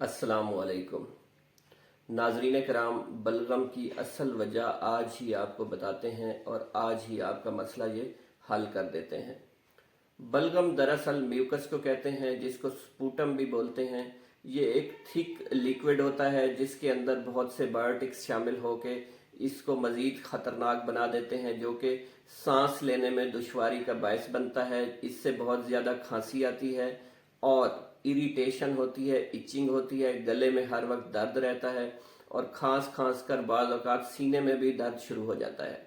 अस्सलामुअलैकुम नाजरीन कराम, बलगम की असल वजह आज ही आपको बताते हैं और आज ही आपका मसला ये हल कर देते हैं। बलगम दरअसल म्यूकस को कहते हैं, जिसको स्पूटम भी बोलते हैं। ये एक थिक लिक्विड होता है जिसके अंदर बहुत से बायोटिक्स शामिल होके इसको मज़ीद ख़तरनाक बना देते हैं, जो कि सांस लेने में दुश्वारी का बायस बनता है। इससे बहुत ज़्यादा खांसी आती है और इरिटेशन होती है, इचिंग होती है, गले में हर वक्त दर्द रहता है और खांस खांस कर बाज़ औक़ात सीने में भी दर्द शुरू हो जाता है।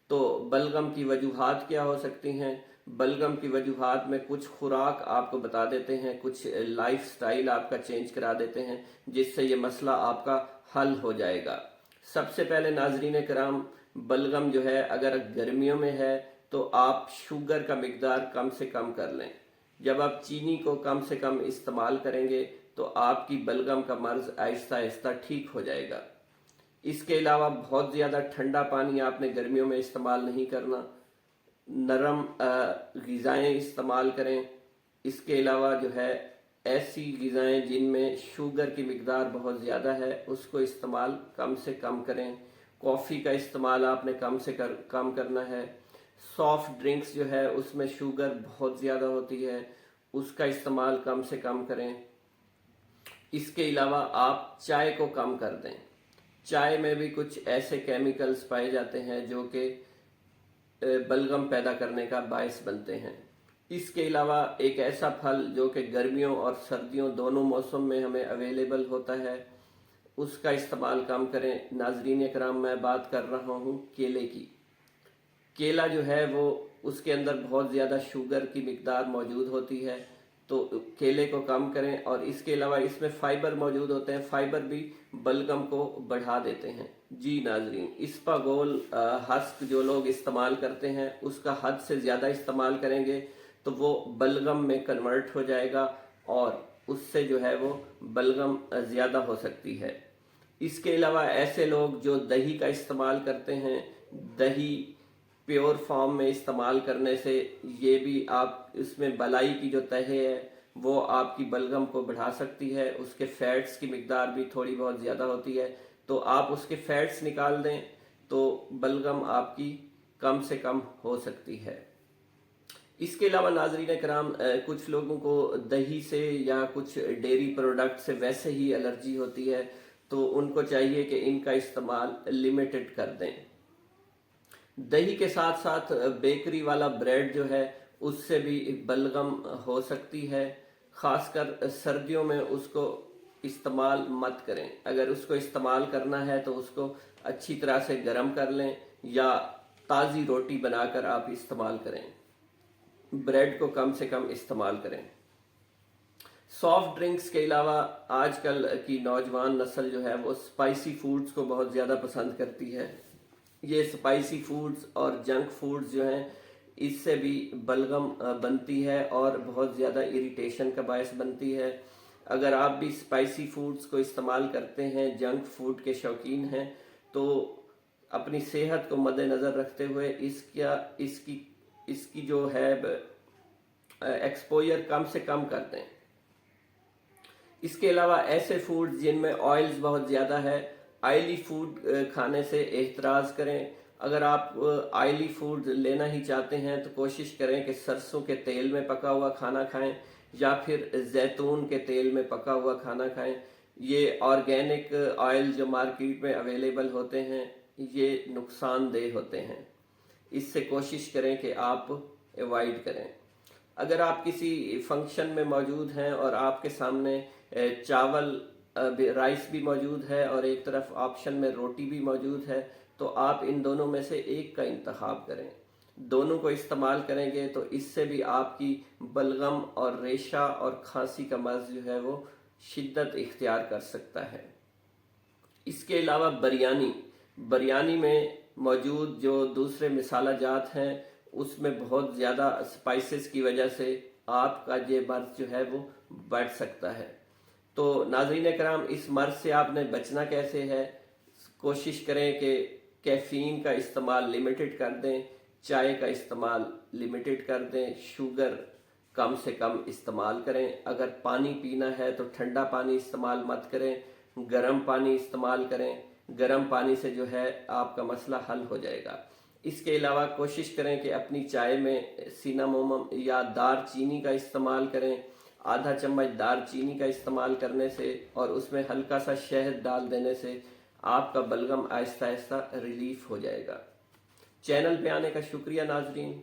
तो बलगम की वजूहात क्या हो सकती हैं? बलगम की वजूहात में कुछ खुराक आपको बता देते हैं, कुछ लाइफ स्टाइल आपका चेंज करा देते हैं, जिससे ये मसला आपका हल हो जाएगा। सबसे पहले नाजरीन कराम, बलगम जो है अगर गर्मियों में है तो आप शुगर का मिकदार कम से कम कर लें। जब आप चीनी को कम से कम इस्तेमाल करेंगे तो आपकी बलगम का मर्ज आहिस्ता आहिस्ता ठीक हो जाएगा। इसके अलावा बहुत ज़्यादा ठंडा पानी आपने गर्मियों में इस्तेमाल नहीं करना, नरम ग़िज़ाएँ इस्तेमाल करें। इसके अलावा जो है ऐसी ग़िज़ाएँ जिनमें शुगर की मिकदार बहुत ज़्यादा है उसको इस्तेमाल कम से कम करें। कॉफ़ी का इस्तेमाल आपने कम करना है। सॉफ्ट ड्रिंक्स जो है उसमें शुगर बहुत ज़्यादा होती है, उसका इस्तेमाल कम से कम करें। इसके अलावा आप चाय को कम कर दें। चाय में भी कुछ ऐसे केमिकल्स पाए जाते हैं जो कि बलगम पैदा करने का बायस बनते हैं। इसके अलावा एक ऐसा फल जो कि गर्मियों और सर्दियों दोनों मौसम में हमें अवेलेबल होता है, उसका इस्तेमाल कम करें। नाजरीन कराम, मैं बात कर रहा हूँ केले की। केला जो है वो उसके अंदर बहुत ज़्यादा शुगर की मिकदार मौजूद होती है, तो केले को कम करें। और इसके अलावा इसमें फ़ाइबर मौजूद होते हैं, फ़ाइबर भी बलगम को बढ़ा देते हैं। जी नाजरीन, इस्पागोल हस्क जो लोग इस्तेमाल करते हैं उसका हद से ज़्यादा इस्तेमाल करेंगे तो वो बलगम में कन्वर्ट हो जाएगा और उससे जो है वो बलगम ज़्यादा हो सकती है। इसके अलावा ऐसे लोग जो दही का इस्तेमाल करते हैं, दही प्योर फॉर्म में इस्तेमाल करने से ये भी आप इसमें बलाई की जो तह है वो आपकी बलगम को बढ़ा सकती है। उसके फैट्स की मिकदार भी थोड़ी बहुत ज़्यादा होती है, तो आप उसके फैट्स निकाल दें तो बलगम आपकी कम से कम हो सकती है। इसके अलावा नाजरीन कराम, कुछ लोगों को दही से या कुछ डेयरी प्रोडक्ट से वैसे ही एलर्जी होती है, तो उनको चाहिए कि इनका इस्तेमाल लिमिटेड कर दें। दही के साथ साथ बेकरी वाला ब्रेड जो है उससे भी बलगम हो सकती है। खासकर सर्दियों में उसको इस्तेमाल मत करें। अगर उसको इस्तेमाल करना है तो उसको अच्छी तरह से गर्म कर लें या ताज़ी रोटी बनाकर आप इस्तेमाल करें। ब्रेड को कम से कम इस्तेमाल करें। सॉफ्ट ड्रिंक्स के अलावा आजकल की नौजवान नस्ल जो है वो स्पाइसी फूड्स को बहुत ज़्यादा पसंद करती है। ये स्पाइसी फूड्स और जंक फूड्स जो हैं इससे भी बलगम बनती है और बहुत ज़्यादा इरिटेशन का बायस बनती है। अगर आप भी स्पाइसी फूड्स को इस्तेमाल करते हैं, जंक फूड के शौकीन हैं, तो अपनी सेहत को मद्देनज़र रखते हुए इसकी जो है एक्सपोजर कम से कम कर दें। इसके अलावा ऐसे फूड जिनमें ऑयल्स बहुत ज़्यादा है, ऑयली फूड खाने से एहतराज़ करें। अगर आप ऑयली फूड लेना ही चाहते हैं तो कोशिश करें कि सरसों के तेल में पका हुआ खाना खाएं या फिर जैतून के तेल में पका हुआ खाना खाएं। ये ऑर्गेनिक ऑयल जो मार्केट में अवेलेबल होते हैं ये नुकसानदेह होते हैं, इससे कोशिश करें कि आप अवॉइड करें। अगर आप किसी फंक्शन में मौजूद हैं और आपके सामने चावल राइस भी मौजूद है और एक तरफ ऑप्शन में रोटी भी मौजूद है, तो आप इन दोनों में से एक का इंतखाब करें। दोनों को इस्तेमाल करेंगे तो इससे भी आपकी बलगम और रेशा और खांसी का मर्ज जो है वो शिद्दत इख्तियार कर सकता है। इसके अलावा बिरयानी में मौजूद जो दूसरे मसाला जात हैं उसमें बहुत ज़्यादा स्पाइसेस की वजह से आपका ये मर्ज जो है वो बढ़ सकता है। तो नाज़रीन कराम, इस मर्ज से आपने बचना कैसे है? कोशिश करें कि कैफ़ीन का इस्तेमाल लिमिटेड कर दें, चाय का इस्तेमाल लिमिटेड कर दें, शुगर कम से कम इस्तेमाल करें। अगर पानी पीना है तो ठंडा पानी इस्तेमाल मत करें, गर्म पानी इस्तेमाल करें। गर्म पानी से जो है आपका मसला हल हो जाएगा। इसके अलावा कोशिश करें कि अपनी चाय में सिनामोमम या दार चीनी का इस्तेमाल करें। आधा चम्मच दार चीनी का इस्तेमाल करने से और उसमें हल्का सा शहद डाल देने से आपका बलगम आहिस्ता आहिस्ता रिलीफ हो जाएगा। चैनल पे आने का शुक्रिया नाजरीन।